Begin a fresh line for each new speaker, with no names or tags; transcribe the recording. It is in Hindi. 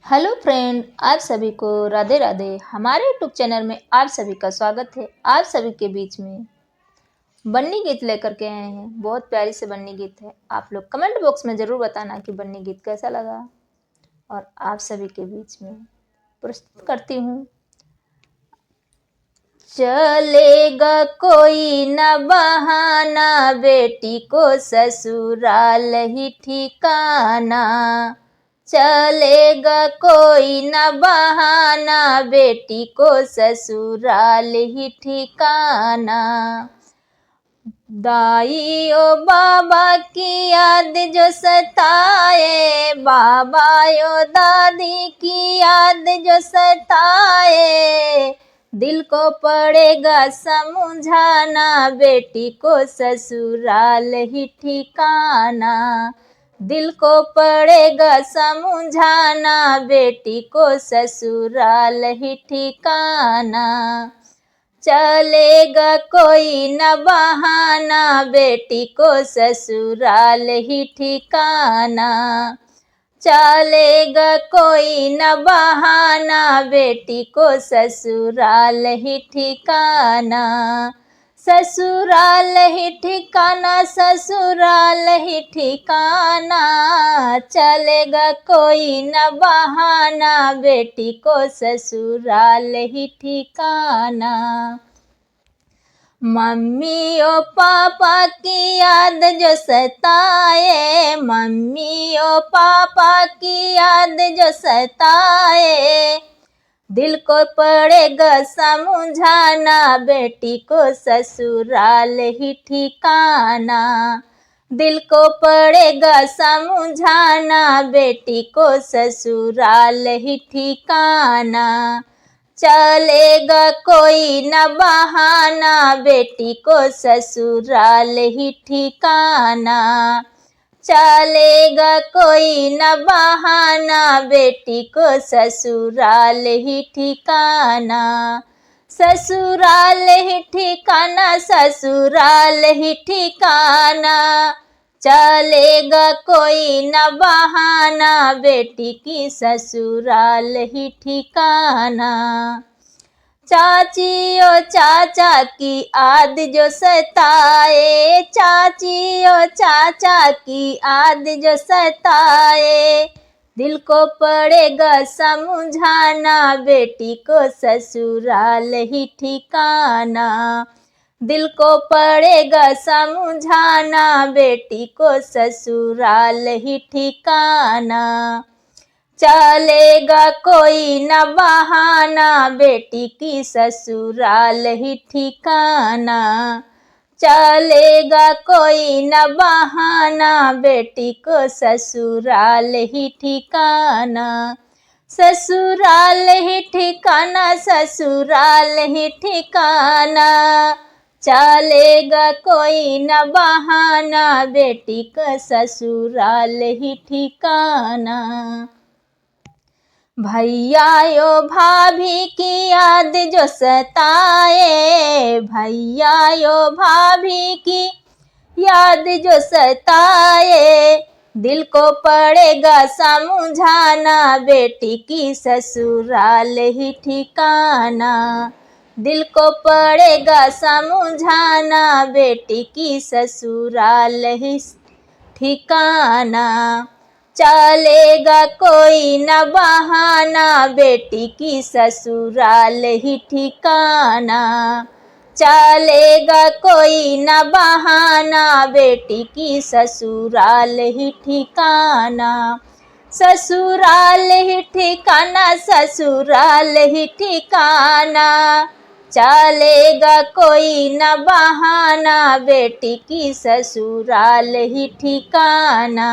हेलो फ्रेंड, आप सभी को राधे राधे। हमारे यूट्यूब चैनल में आप सभी का स्वागत है। आप सभी के बीच में बन्नी गीत लेकर के आए हैं। बहुत प्यारी से बन्नी गीत है। आप लोग कमेंट बॉक्स में ज़रूर बताना कि बन्नी गीत कैसा लगा। और आप सभी के बीच में प्रस्तुत करती हूँ। चलेगा कोई न बहाना, बेटी को ससुराल ही ठिकाना। चलेगा कोई न बहाना, बेटी को ससुराल ही ठिकाना। दाई ओ बाबा की याद जो सताए, बाबा ओ दादी की याद जो सताए, दिल को पड़ेगा समझाना, बेटी को ससुराल ही ठिकाना। दिल को पड़ेगा समझाना, बेटी को ससुराल ही ठिकाना। चलेगा कोई न बहाना, बेटी को ससुराल ही ठिकाना। चलेगा कोई न बहाना, बेटी को ससुराल ही ठिकाना। ससुराल ही ठिकाना, ससुराल ही ठिकाना। चलेगा कोई न बहाना, बेटी को ससुराल ही ठिकाना। मम्मी ओ पापा की याद जो सताए, मम्मी ओ पापा की याद जो सताए, दिल को पड़ेगा समझाना, बेटी को ससुराल ही ठिकाना। दिल को पड़ेगा समझाना, बेटी को ससुराल ही ठिकाना। चलेगा कोई न बहाना, बेटी को ससुराल ही ठिकाना। चलेगा कोई न बहाना, बेटी को ससुराल ही ठिकाना। ससुराल ही ठिकाना, ससुराल ही ठिकाना। चलेगा कोई न बहाना, बेटी की ससुराल ही ठिकाना। चाची ओ चाचा की याद जो सताए, चाची ओ चाचा की याद जो सताए, दिल को पड़ेगा समझाना, बेटी को ससुराल ही ठिकाना। दिल को पड़ेगा समझाना, बेटी को ससुराल ही ठिकाना। चलेगा कोई न बहाना, बेटी की ससुराल ही ठिकाना। चलेगा कोई न बहाना, बेटी को ससुराल ही ठिकाना। ससुराल ही ठिकाना, ससुराल ही ठिकाना। चलेगा कोई न बहाना, बेटी का ससुराल ही ठिकाना। भैया यो भाभी की याद जो सताए, भैया यो भाभी की याद जो सताए, दिल को पड़ेगा समझाना, बेटी की ससुराल ही ठिकाना। दिल को पड़ेगा समझाना, बेटी की ससुराल ही ठिकाना। चलेगा कोई न बहाना, बेटी की ससुराल ही ठिकाना। चलेगा कोई न बहाना, बेटी की ससुराल ही ठिकाना। ससुराल ही ठिकाना, ससुराल ही ठिकाना। चलेगा कोई न बहाना, बेटी की ससुराल ही ठिकाना।